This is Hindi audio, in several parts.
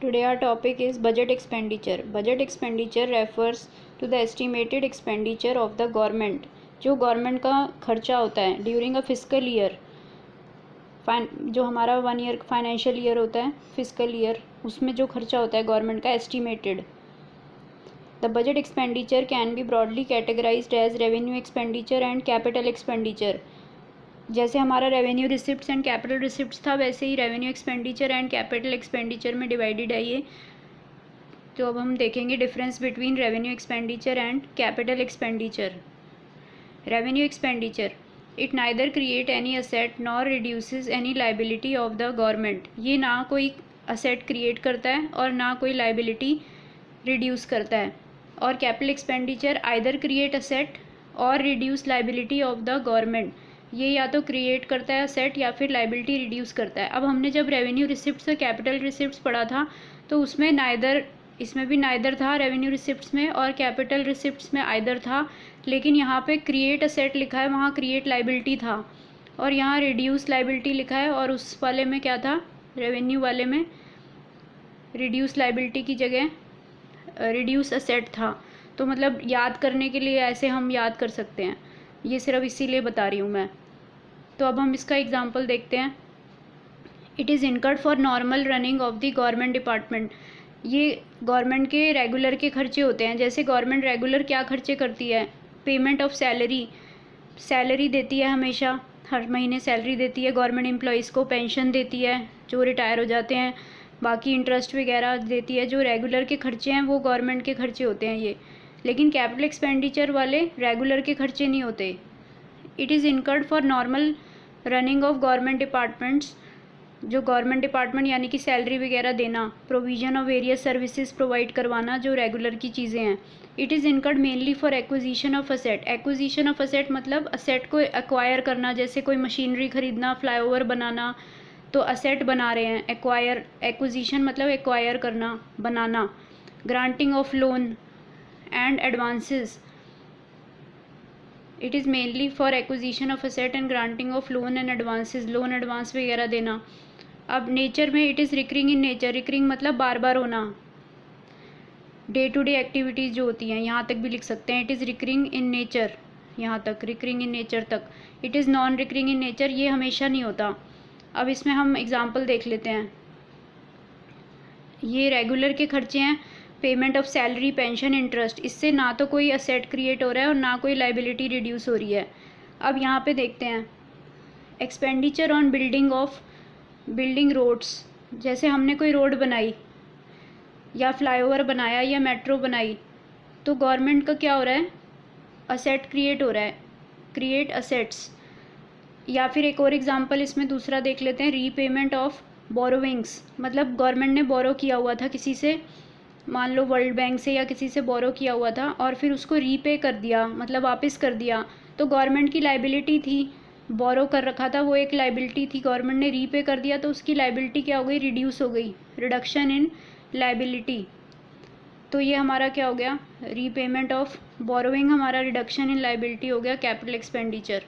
Today our topic is budget expenditure. Budget expenditure refers to the estimated expenditure of the government. जो गवर्नमेंट का खर्चा होता है ड्यूरिंग अ फिजिकल ईयर, जो हमारा 1 ईयर फाइनेंशियल ईयर होता है, फिजिकल ईयर, उसमें जो खर्चा होता है गवर्नमेंट का estimated. The budget expenditure can be broadly categorised as revenue expenditure and capital expenditure. जैसे हमारा revenue receipts and capital receipts था, वैसे ही revenue expenditure and capital expenditure में डिवाइडेड है ये. तो अब हम देखेंगे difference between revenue expenditure and capital expenditure. Revenue expenditure, it neither create any asset nor reduces any liability of the government. ये ना कोई असेट क्रिएट करता है और ना कोई लाइबिलिटी रिड्यूस करता है. और capital expenditure either create asset or reduce liability of the government. ये या तो क्रिएट करता है असेट या फिर लाइबिलिटी रिड्यूस करता है. अब हमने जब रेवेन्यू रिसिप्ट्स और कैपिटल रिसिप्ट्स पढ़ा था तो उसमें नाइदर, इसमें भी नाइदर था रेवेन्यू रिसिप्ट्स में, और कैपिटल रिसिप्ट्स में आइदर था. लेकिन यहाँ पे क्रिएट असेट लिखा है, वहाँ क्रिएट लाइबिलिटी था, और यहाँ रिड्यूस लाइबिलिटी लिखा है, और उस वाले में क्या था, रेवेन्यू वाले में रिड्यूस लाइबिलिटी की जगह रिड्यूस असेट था. तो मतलब याद करने के लिए ऐसे हम याद कर सकते हैं, ये सिर्फ इसीलिए बता रही हूँ मैं. तो अब हम इसका एग्जांपल देखते हैं. It is incurred for normal running of the government department. ये गवर्नमेंट के रेगुलर के खर्चे होते हैं. जैसे गवर्नमेंट रेगुलर क्या खर्चे करती है, पेमेंट ऑफ सैलरी, सैलरी देती है, हमेशा हर महीने सैलरी देती है गवर्नमेंट एम्प्लॉयज़ को, पेंशन देती है जो रिटायर हो जाते हैं, बाकी इंटरेस्ट वगैरह देती है. जो रेगुलर के खर्चे हैं वो गवर्नमेंट के खर्चे होते हैं ये. लेकिन कैपिटल एक्सपेंडिचर वाले रेगुलर के खर्चे नहीं होते. It is incurred for normal running of government departments. जो गवर्नमेंट डिपार्टमेंट यानी कि सैलरी वगैरह देना, provision of various services provide करवाना, जो रेगुलर की चीज़ें हैं. It is incurred mainly for acquisition of asset. Acquisition of asset मतलब असेट को एक्वायर करना. जैसे कोई मशीनरी खरीदना, फ्लाईओवर बनाना, तो असेट बना रहे हैं. एक्वायर, एक्विजिशन मतलब एक्वायर करना, बनाना. Granting of loan and advances. It is mainly for acquisition of asset and granting of loan and advances, loan advance वगैरह देना. अब नेचर में it is recurring in nature. Recurring मतलब बार बार होना, डे टू डे एक्टिविटीज़ जो होती हैं, यहाँ तक भी लिख सकते हैं. It is recurring in nature, यहाँ तक, रिकरिंग इन नेचर तक. It is non recurring in nature, ये हमेशा नहीं होता. अब इसमें हम एग्जांपल देख लेते हैं. ये रेगुलर के खर्चे हैं, payment of salary, pension, interest. इससे ना तो कोई असेट क्रिएट हो रहा है और ना कोई लाइबिलिटी रिड्यूस हो रही है. अब यहाँ पे देखते हैं एक्सपेंडिचर ऑन बिल्डिंग रोड्स. जैसे हमने कोई रोड बनाई या फ्लाईओवर बनाया या मेट्रो बनाई, तो गवर्नमेंट का क्या हो रहा है, असेट क्रिएट हो रहा है, क्रिएट असेट्स. या फिर एक और एग्जांपल इसमें दूसरा देख लेते हैं, रीपेमेंट ऑफ बोरोविंग्स. मतलब गवर्नमेंट ने बोरो किया हुआ था किसी से, मान लो वर्ल्ड बैंक से या किसी से बोरो किया हुआ था, और फिर उसको रीपे कर दिया, मतलब वापस कर दिया. तो गवर्नमेंट की लाइबिलिटी थी, बोरो कर रखा था, वो एक लाइबिलिटी थी, गवर्नमेंट ने रीपे कर दिया, तो उसकी लाइबिलिटी क्या हो गई, रिड्यूस हो गई, रिडक्शन इन लाइबिलिटी. तो ये हमारा क्या हो गया, रीपेमेंट ऑफ बोरोइंग हमारा रिडक्शन इन लाइबिलिटी हो गया, कैपिटल एक्सपेंडिचर.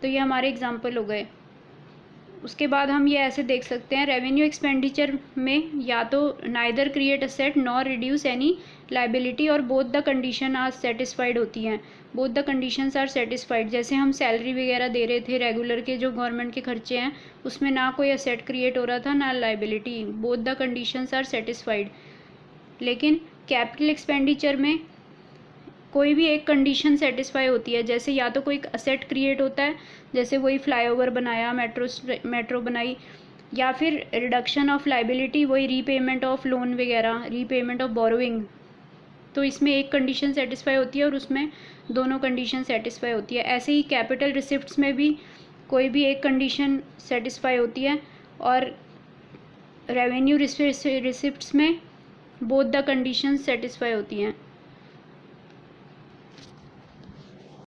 तो ये हमारे एग्जाम्पल हो गए. उसके बाद हम ये ऐसे देख सकते हैं, रेवेन्यू एक्सपेंडिचर में या तो neither create asset nor reduce any liability, और both the condition are satisfied होती हैं. Both the conditions are satisfied. जैसे हम सैलरी वगैरह दे रहे थे, रेगुलर के जो गवर्नमेंट के खर्चे हैं, उसमें ना कोई असेट क्रिएट हो रहा था ना liability. Both the conditions are satisfied. लेकिन कैपिटल एक्सपेंडिचर में कोई भी एक कंडीशन सेटिस्फाई होती है. जैसे या तो कोई असेट क्रिएट होता है, जैसे वही फ्लाईओवर बनाया, मेट्रो बनाई, या फिर रिडक्शन ऑफ लाइबिलिटी, वही रीपेमेंट ऑफ लोन वगैरह, रीपेमेंट ऑफ बोरोइंग. तो इसमें एक कंडीशन सेटिस्फाई होती है और उसमें दोनों कंडीशन सेटिस्फाई होती है. ऐसे ही कैपिटल रिसिप्ट्स में भी कोई भी एक कंडीशन सेटिस्फाई होती है, और रेवेन्यू रिसिप्ट्स में बोथ द कंडीशन सेटिस्फाई होती हैं.